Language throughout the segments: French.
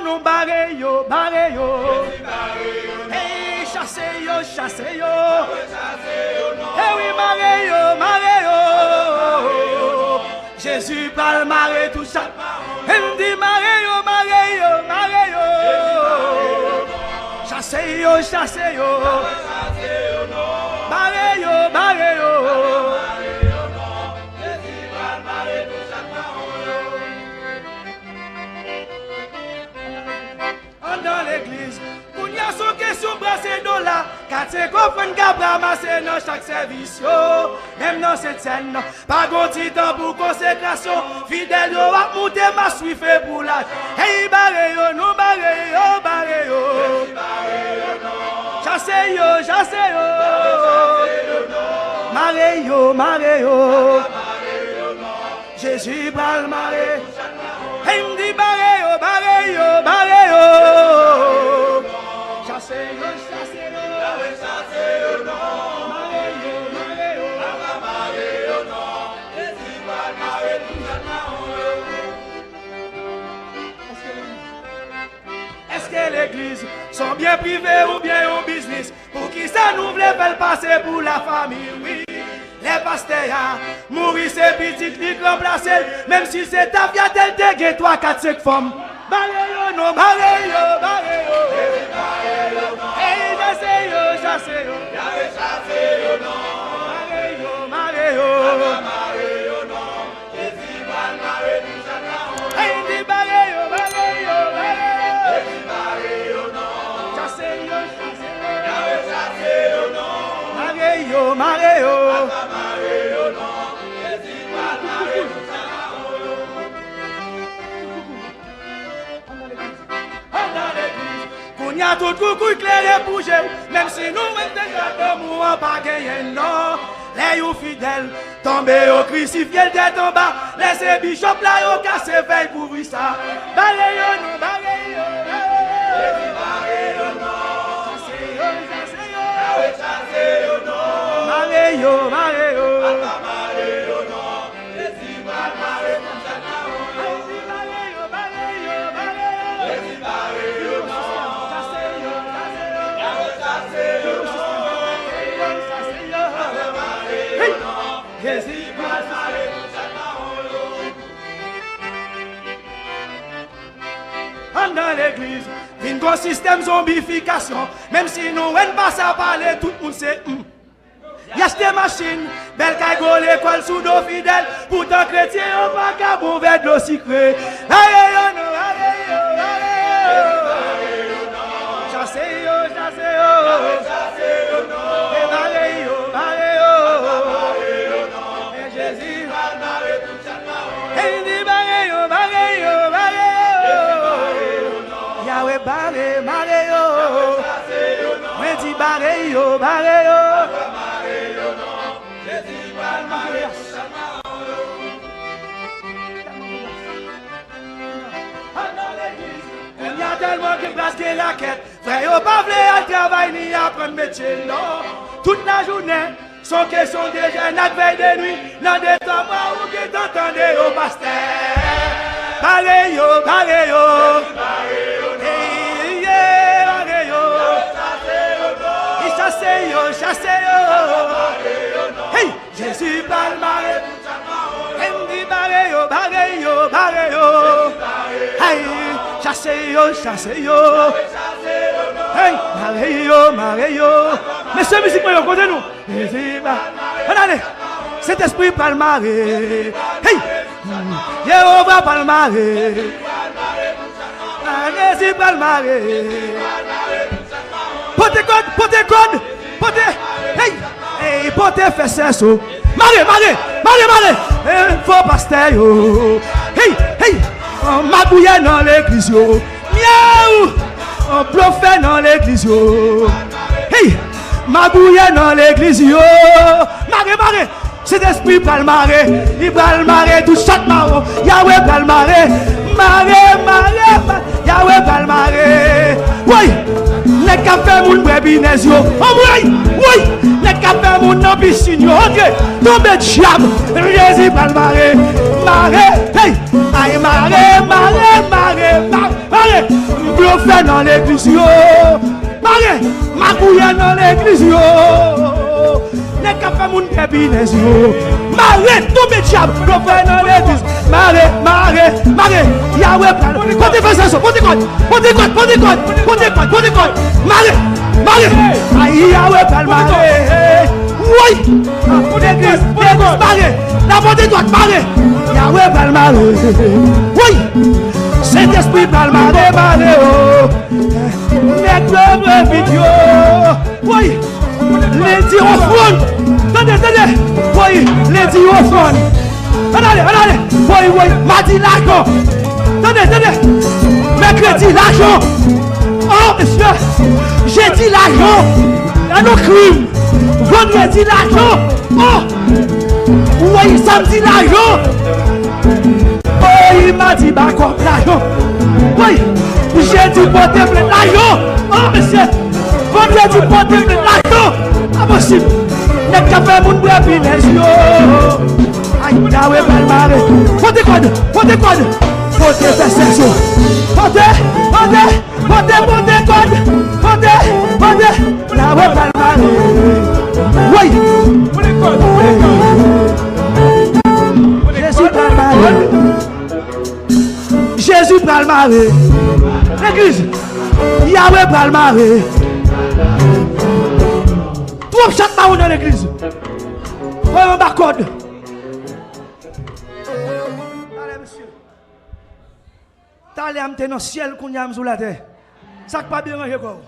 Nous barreyo, hey, chassez-yo, chassez-yo. Eh oui, mareyo. Jésus parle maré tout ça. Elle me dit mareyo. Chassez-yo. Mareyo. Dans l'église, pour y a son question brasser dans la, car c'est qu'on prend qu'à ramasser dans chaque service, même dans cette scène, pas grand temps pour consécration, fidèle yo a monter ma suite pour la, hey barreyo, nous barreyo, chassez-yo, mareyo, Jésus parle maré, hey me dit barreyo. Chassez-yo. Est-ce que l'église sont bien privées ou bien en business? Pour qui ça nous voulait faire passer pour la famille, oui. Les pasteurs, mourir c'est petit, les remplacer, même si c'est ta vie, tel dégué, 3, 4, 5 femmes. Barreyo. Hey, chassez-yo. Mareyo. Hey, di barreyo. Chassez-yo. Mareyo. Il y a tout coucou éclairé pour bouger, même si nous maintenant d'amour en pas gagné, non. Les you fidèles, tombés au crucifié, tête en bas, laissez bishop là, au cassé, veille pour ouvrir ça. Barreyo. Dans l'église, une gros système zombification. Même si nous ne passe à parler, tout le monde sait. Y a des machines, belle cago l'école sous nos fidèles. Pourtant chrétien, on pas qu'à mauvais de l'eau sucrée. Chassez-yo. Jésus va marrer tout ça. Yahweh barreyo. Moi dis barreyo. Jésus va marrer tout ça. Il y a tellement de place que la quête. Frère, yo pas vle à travail ni à prendre métier, non. Toute la journée, sans question de jeunes à veille de nuit. Dans des temps où qui t'entendez au pasteur. Barreyo. Chassez-yo. Hey, Jésus parle maré. Elle me dit barreyo. Hey, chassez-yo. Hey, mareyo. Mais ce musique, moi, côté nous. Regardez, cet esprit parle maré. Hey, Jéhovah parle maré. Jésus parle maré. Pote code. Hey, pote fait ça. Maré. Faut pasteur yo. Hey, on magouille dans l'église yo. Miaou, on prophète dans l'église yo. Hey, magouille dans l'église yo. Maré. Cet esprit parle maré. Il parle maré tout chaque marron. Yahweh parle maré. business yo. Oh oui, les capins mon nom piscine yo. Ok, tombe diable, Jésus va le marrer, hey, aïe marrer, bluffé dans l'église yo, magouillé dans l'église yo. Les capins mon business yo, tombe diable, bluffé dans l'église, Yahweh, côté faisant, côté quoi, aïe Yahweh palmaré, oui, l'église, maré, la bonté doit marrer, Yahweh palmaré, oui, Saint-Esprit palmaré, oh, les globes vidéo, oui, les dix offrandes, attendez, oui, les dix offrandes, allez, oui, mardi l'argent, attendez, mercredi l'argent, oh monsieur, j'ai dit l'argent, il y a nos crimes, vendredi l'argent, oh, oui, samedi l'argent, oh, il m'a dit bah quoi l'argent, oui, j'ai dit porter plein l'argent, oh monsieur, vendredi porter plein l'argent, impossible, les cafés mon brebis les yeux, aïe, Yahweh palmaré, portez quoi, portez perception, portez, Yahweh palmaré, oui, Jésus palmaré, l'église, Yahweh palmaré, tout chaque marron dans l'église, voyons un barcode. Allez monsieur, t'as l'air dans le ciel qu'on y a sous la terre, ça pas bien rangé quoi.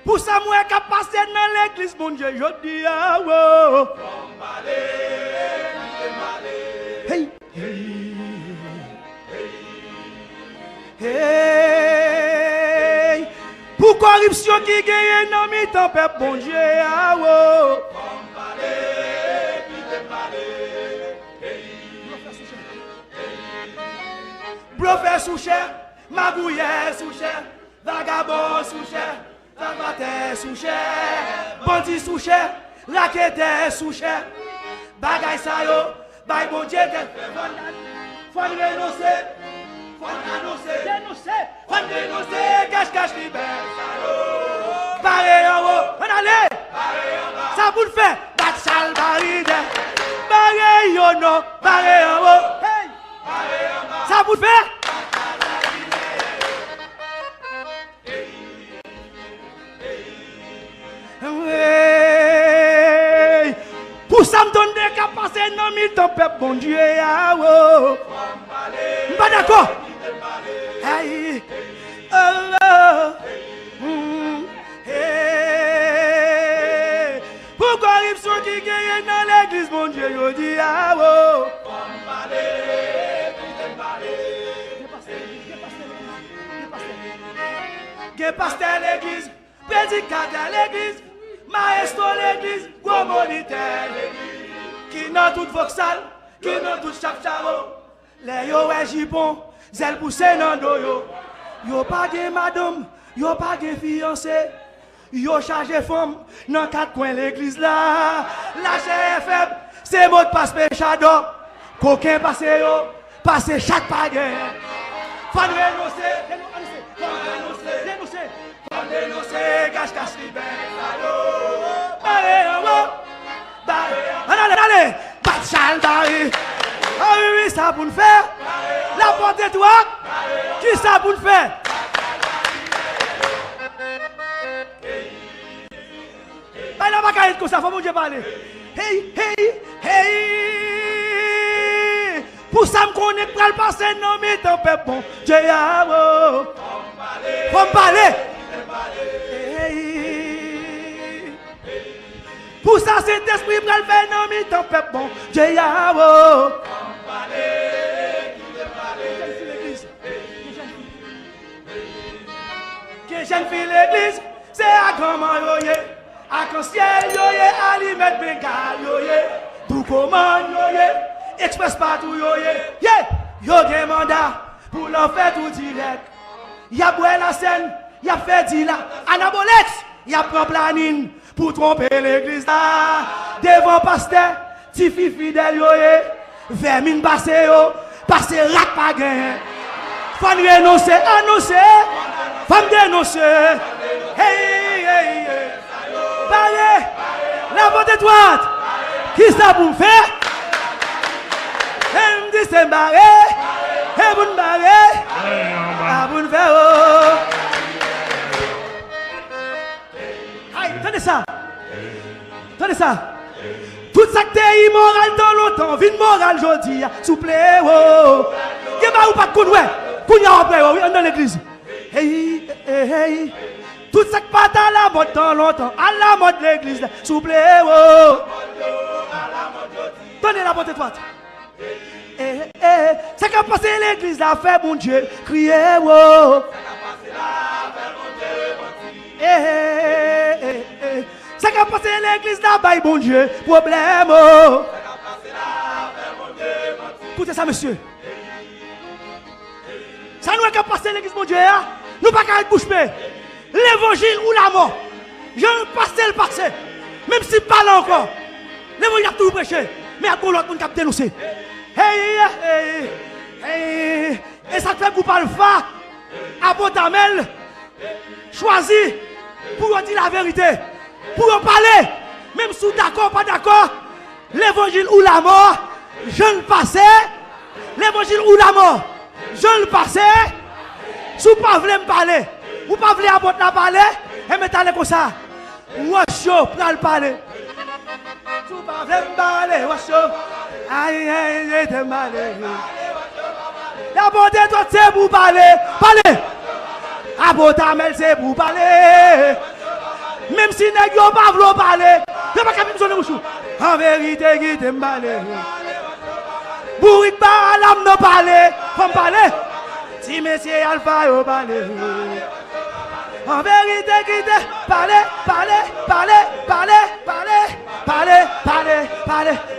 Pour ça, moi, qui passe dans l'église, mon Dieu, je dis, ah, wow. Hey, hey. Pour corruption qui gagne dans mes temps, peuple, mon Dieu, ah, wow. Bluffé sous cher, magouillé sous cher, vagabond sous cher. Vagabond sous cher, bandit sous cher, raquette sous cher, bagay sa yo, bay bon Dieu te faut renoncer, cache libère sa yo, barré en haut, on allez, ça vous le fait, bat sale baride, barré yo non, barré en haut, hey, ça vous le fait. Pour ça me donne des cas passer dans mes temps, peuple, bon Dieu, ah, oh. Pas d'accord. Hey, hey. Pour corruption qui gagne dans l'église, bon Dieu, je dis, ah, oh. Ge pasteur l'église, prédicateur l'église, maestro l'église, gros moniteur l'église, qui dans toute voxal, qui dans toute chaque charo, les yo est jipon, zèle poussé dans do yo, yo pas de madame, yo pas de fiancé, yo chargé femme, dans quatre coins l'église là, la chair est faible, c'est mot de passe péchado, coquin passe yo, passe chaque pagaie, faut renoncer, dénoncer, cache libère, allez, bat chal barré, ah oui, ça pour nous faire, la porte est toi, qui ça pour nous faire? Bah là, pas comme ça, faut mon Dieu parler. Hey, pour ça me on est prêt à passer non mais ton peuple bon Dieu a faut me parler pour ça cet esprit prêt à faire non mais ton peuple bon Dieu a que jeune fille l'église c'est à comment yoye à quand ciel yoye à lui mettre bengal yoye tout comment yoye express partout yoye yo gen mandat pour l'en faire tout direct y a boire la scène y a fait dire là anabolex y a prend planning pour tromper l'église là devant pasteur ti fi fidèle yoye vermine passé yo passer rat pas gain faut renoncer annoncer femme dénoncer hey parlez la bonne droite qui ça pour me faire me dit c'est barré et vous me barrez à vous me faire aïe tenez ça tout ça qui est immoral dans longtemps vie morale jodi s'il vous plaît que ba ou pas de ouais qu'on y a après dans l'église hey tout ça qui pas à la mode dans longtemps à la mode de l'église s'il vous plaît tenez la bonne droite c'est qu'à passer l'église là fait mon Dieu crier c'est qu'à passer l'église là bye bon Dieu problème écoutez ça monsieur ça nous est qu'à passer l'église mon Dieu nous pas qu'à être bouche bée l'évangile ou la mort je ne passe le passé même si pas là encore l'évangile a tout prêché mais à quoi l'autre monde qui a dénoncé et ça te fait pour pas le faire à Botamel choisi pour dire la vérité pour en parler même si d'accord pas d'accord l'évangile ou la mort je ne passais l'évangile ou la mort je ne passais si vous pas voulez me parler ou pas voulez apporter la parler et me parler comme ça washo pour le parler si vous pas voulez me parler washo aïe te parler la bonté toi c'est pour parler à Botamel c'est pour parler même si nèg yo pas vouloir parler je pas capable de bouchou en vérité qui te parler bourrique pas l'âme non parler faut parler si monsieur Alpha yo parler en vérité qui te parler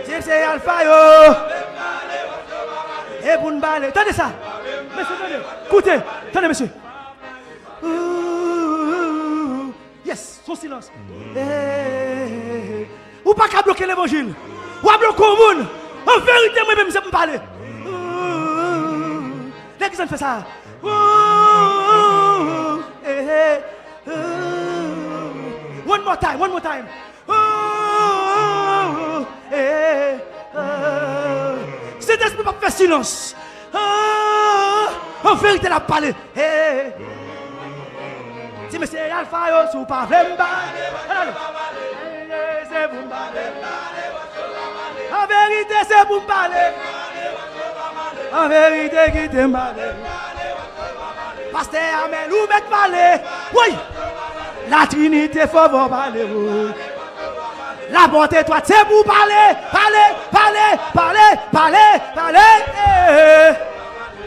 si monsieur Alpha yo et vous ne parlez tenez ça monsieur tenez écoutez tenez monsieur yes son silence ou pas qu'à bloquer l'évangile ou à bloquer le monde en vérité moi même c'est me parler dès qu'ils ont fait ça one more time cet esprit pas faire silence en vérité la parler si monsieur Alpha yo sous pas vraiment c'est vous parler en vérité c'est pour parler en vérité qui te parler pasteur Amel ou mettre parler oui la Trinité faut vous parler la bonté toi c'est pour parler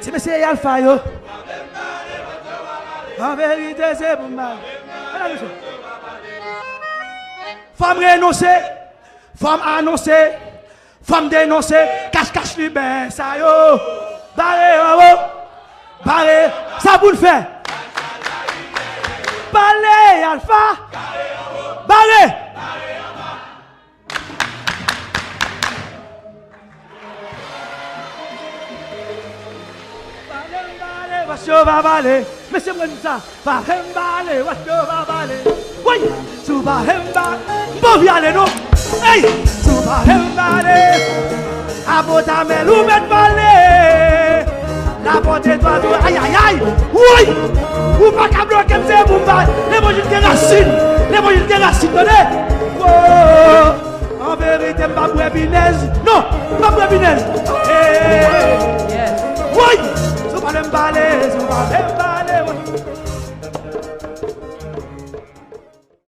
si monsieur Alpha yo en vérité c'est pour mal femme renoncer femme annoncer femme dénoncer cache li ben ça yo barré ça pour le faire parler Alpha barré va parler, monsieur moi ça, va parler, va parler. Oui, tu vas parler, bon viens aller non. Hey, tu vas parler. À Botamel ou mettre parler. La bonté toi, aïe. Oui, ou pas qu'à bloquer c'est pour parler. L'évangile des racines, donnez. Oh, en vérité, pas pour Binez. Non, pas pour Binez. m'balé, son balé, balé,